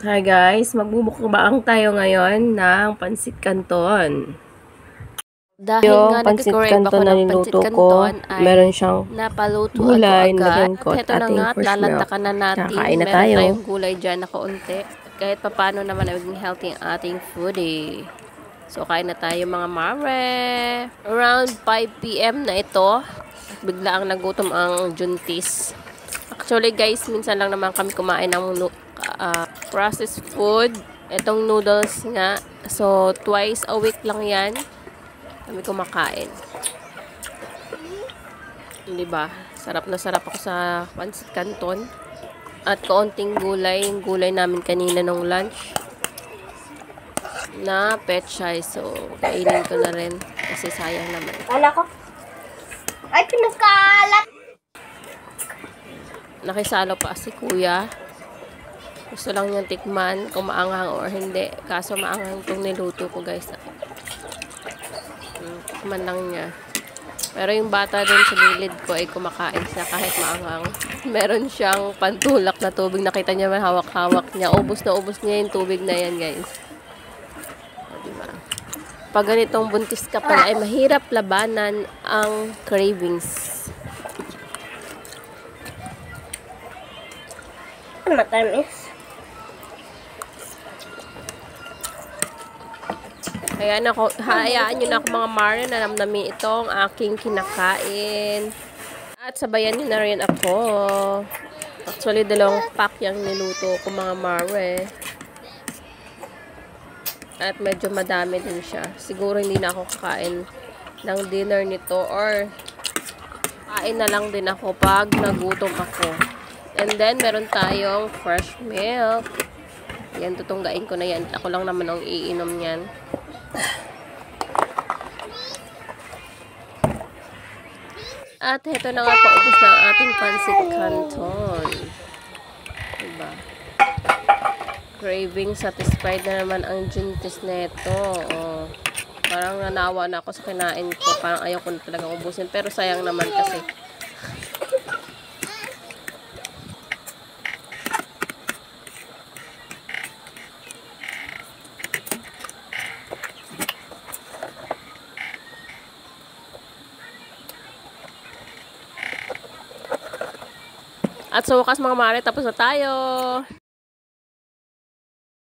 Hi guys, magbubukbang tayo ngayon ng pansit canton. Dahil Yung nga pansit nagkikrave ako canton na ng pansit niluto ko, canton ay meron siyang napaluto gulay, agad. nilagyan At ko at heto na ating nga, fresh milk. lalantakan na natin. Kakain na Meron tayo. tayong gulay dyan na kaunti. Kahit papano naman ay maging healthy ang ating food eh. So kain na tayo mga mare. Around 5 PM na ito. Bigla ang nagutom ang Juntis. Actually guys, minsan lang naman kami kumain ng processed food. Itong noodles nga. So, twice a week lang yan. Kami kumakain. Diba? Sarap na sarap ako sa pansit canton. At kaunting gulay. Yung gulay namin kanina nung lunch. Na pechay. So, kainin ko na rin. Kasi sayang naman. Kala ko. Ay, pinagkalat. Nakisalo pa si kuya. Gusto lang niyang tikman kung maanghang or hindi. Kaso maanghang itong niluto ko guys. Tikman lang niya. Pero yung bata dun sa gilid ko ay kumakain siya kahit maanghang. Meron siyang pantulak na tubig. Nakita niya may hawak-hawak niya. Ubus niya yung tubig na yan guys. O, diba? Pag ganitong buntis ka pala ay mahirap labanan ang cravings. Matamis. Hayaan nyo na ako mga mare na namnamin itong aking kinakain. At sabayan nyo na rin ako. Actually, 2 pack yung niluto ko mga mare. At medyo madami din siya. Siguro hindi na ako kakain ng dinner nito or kain na lang din ako pag nagutom ako. And then, meron tayong fresh milk. Yan, tutunggain ko na yan. Ako lang naman ang iinom yan. At heto na nga, paubos na ang ating pansit canton. Diba? Craving satisfied na naman ang Juntis neto. Oh. Parang nanawa na ako sa kinain ko. Parang ayaw ko na talaga ubusin. Pero sayang naman kasi. At sa wakas mga mare, tapos na tayo.